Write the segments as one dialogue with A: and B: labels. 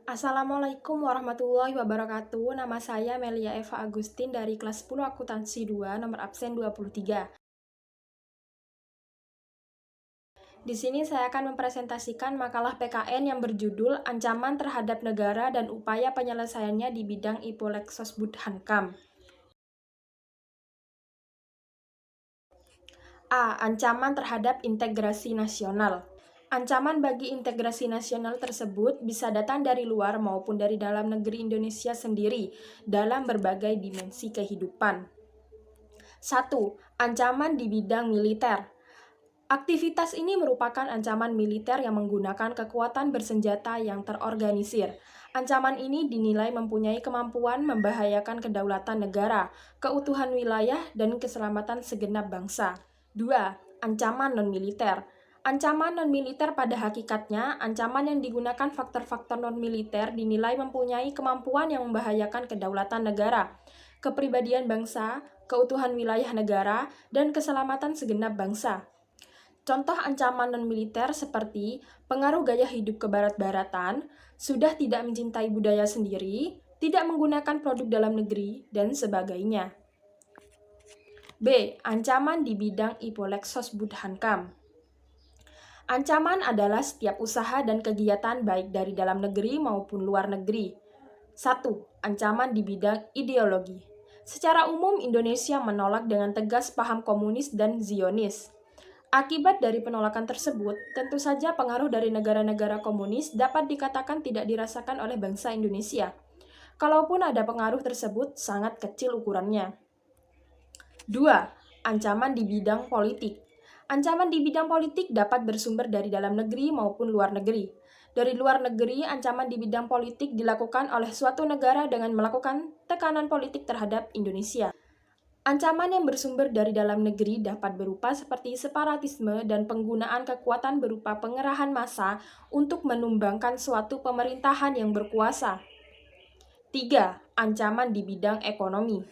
A: Assalamualaikum warahmatullahi wabarakatuh. Nama saya Melia Eva Agustin dari kelas 10 Akuntansi 2, nomor absen 23. Di sini saya akan mempresentasikan makalah PKN yang berjudul Ancaman Terhadap Negara dan Upaya Penyelesaiannya di Bidang Ipolexosbud-Hankam. A. Ancaman terhadap integrasi nasional. Ancaman bagi integrasi nasional tersebut bisa datang dari luar maupun dari dalam negeri Indonesia sendiri dalam berbagai dimensi kehidupan. 1. Ancaman di bidang militer. Aktivitas ini merupakan ancaman militer yang menggunakan kekuatan bersenjata yang terorganisir. Ancaman ini dinilai mempunyai kemampuan membahayakan kedaulatan negara, keutuhan wilayah, dan keselamatan segenap bangsa. 2. Ancaman non-militer. Ancaman non-militer pada hakikatnya, ancaman yang digunakan faktor-faktor non-militer dinilai mempunyai kemampuan yang membahayakan kedaulatan negara, kepribadian bangsa, keutuhan wilayah negara, dan keselamatan segenap bangsa. Contoh ancaman non-militer seperti pengaruh gaya hidup kebarat-baratan, sudah tidak mencintai budaya sendiri, tidak menggunakan produk dalam negeri, dan sebagainya. B. Ancaman di bidang Ipolexosbud-Hankam. Ancaman adalah setiap usaha dan kegiatan baik dari dalam negeri maupun luar negeri. 1. Ancaman di bidang ideologi. Secara umum, Indonesia menolak dengan tegas paham komunis dan Zionis. Akibat dari penolakan tersebut, tentu saja pengaruh dari negara-negara komunis dapat dikatakan tidak dirasakan oleh bangsa Indonesia. Kalaupun ada pengaruh tersebut, sangat kecil ukurannya. 2. Ancaman di bidang politik. Ancaman di bidang politik dapat bersumber dari dalam negeri maupun luar negeri. Dari luar negeri, ancaman di bidang politik dilakukan oleh suatu negara dengan melakukan tekanan politik terhadap Indonesia. Ancaman yang bersumber dari dalam negeri dapat berupa seperti separatisme dan penggunaan kekuatan berupa pengerahan massa untuk menumbangkan suatu pemerintahan yang berkuasa. 3. Ancaman di bidang ekonomi.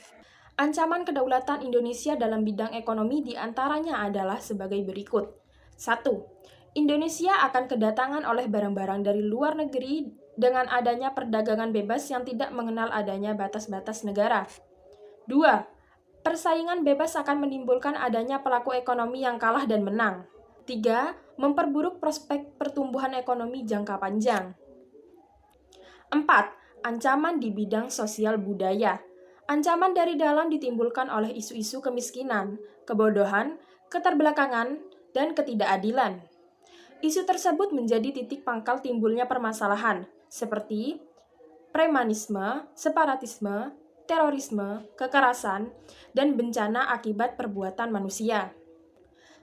A: Ancaman kedaulatan Indonesia dalam bidang ekonomi diantaranya adalah sebagai berikut. 1. Indonesia akan kedatangan oleh barang-barang dari luar negeri dengan adanya perdagangan bebas yang tidak mengenal adanya batas-batas negara. 2. Persaingan bebas akan menimbulkan adanya pelaku ekonomi yang kalah dan menang. 3. Memperburuk prospek pertumbuhan ekonomi jangka panjang. 4. Ancaman di bidang sosial budaya. Ancaman dari dalam ditimbulkan oleh isu-isu kemiskinan, kebodohan, keterbelakangan, dan ketidakadilan. Isu tersebut menjadi titik pangkal timbulnya permasalahan, seperti premanisme, separatisme, terorisme, kekerasan, dan bencana akibat perbuatan manusia.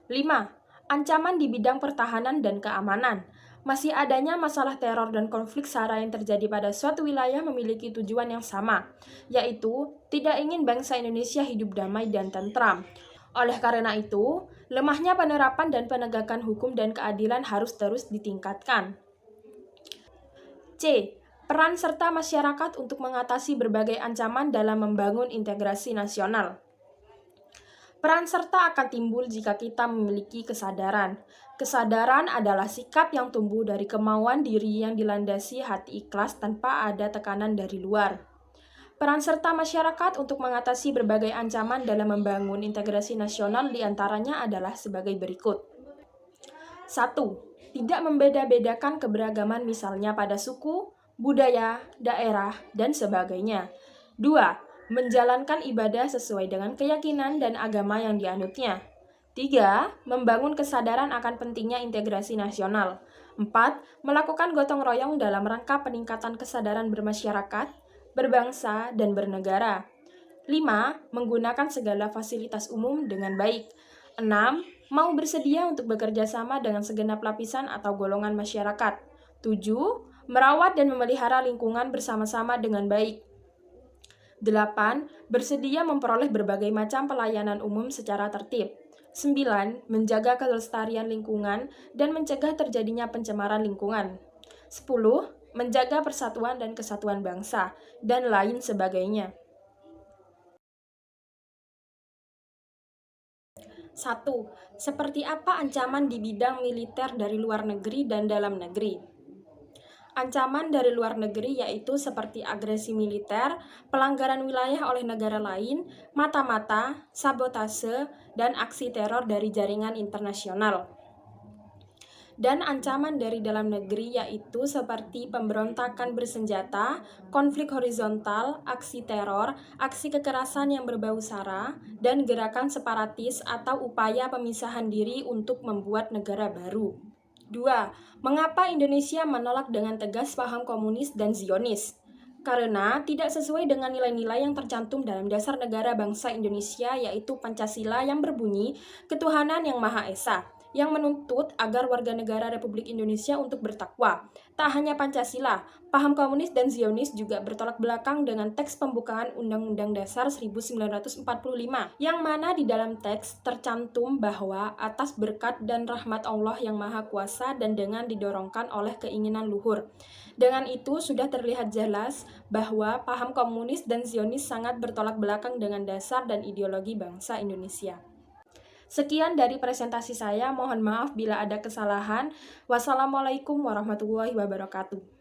A: 5. Ancaman di bidang pertahanan dan keamanan. Masih adanya masalah teror dan konflik SARA yang terjadi pada suatu wilayah memiliki tujuan yang sama, yaitu tidak ingin bangsa Indonesia hidup damai dan tentram. Oleh karena itu, lemahnya penerapan dan penegakan hukum dan keadilan harus terus ditingkatkan. C. Peran serta masyarakat untuk mengatasi berbagai ancaman dalam membangun integrasi nasional. Peran serta akan timbul jika kita memiliki kesadaran. Kesadaran adalah sikap yang tumbuh dari kemauan diri yang dilandasi hati ikhlas tanpa ada tekanan dari luar. Peran serta masyarakat untuk mengatasi berbagai ancaman dalam membangun integrasi nasional diantaranya adalah sebagai berikut. 1. Tidak membeda-bedakan keberagaman misalnya pada suku, budaya, daerah, dan sebagainya. 2. Menjalankan ibadah sesuai dengan keyakinan dan agama yang dianutnya. 3. Membangun kesadaran akan pentingnya integrasi nasional. 4. Melakukan gotong royong dalam rangka peningkatan kesadaran bermasyarakat, berbangsa, dan bernegara. 5. Menggunakan segala fasilitas umum dengan baik. 6. Mau bersedia untuk bekerja sama dengan segenap lapisan atau golongan masyarakat. 7. Merawat dan memelihara lingkungan bersama-sama dengan baik. 8. Bersedia memperoleh berbagai macam pelayanan umum secara tertib. 9. Menjaga kelestarian lingkungan dan mencegah terjadinya pencemaran lingkungan. 10. Menjaga persatuan dan kesatuan bangsa, dan lain sebagainya. 1. Seperti apa ancaman di bidang militer dari luar negeri dan dalam negeri? Ancaman dari luar negeri yaitu seperti agresi militer, pelanggaran wilayah oleh negara lain, mata-mata, sabotase, dan aksi teror dari jaringan internasional. Dan ancaman dari dalam negeri yaitu seperti pemberontakan bersenjata, konflik horizontal, aksi teror, aksi kekerasan yang berbau sara, dan gerakan separatis atau upaya pemisahan diri untuk membuat negara baru. 2. Mengapa Indonesia menolak dengan tegas paham komunis dan Zionis? Karena tidak sesuai dengan nilai-nilai yang tercantum dalam dasar negara bangsa Indonesia, yaitu Pancasila yang berbunyi ketuhanan yang Maha Esa, yang menuntut agar warga negara Republik Indonesia untuk bertakwa. Tak hanya Pancasila, paham komunis dan Zionis juga bertolak belakang dengan teks pembukaan Undang-Undang Dasar 1945, yang mana di dalam teks tercantum bahwa atas berkat dan rahmat Allah yang Maha Kuasa dan dengan didorongkan oleh keinginan luhur. Dengan itu sudah terlihat jelas bahwa paham komunis dan Zionis sangat bertolak belakang dengan dasar dan ideologi bangsa Indonesia. Sekian dari presentasi saya, mohon maaf bila ada kesalahan. Wassalamualaikum warahmatullahi wabarakatuh.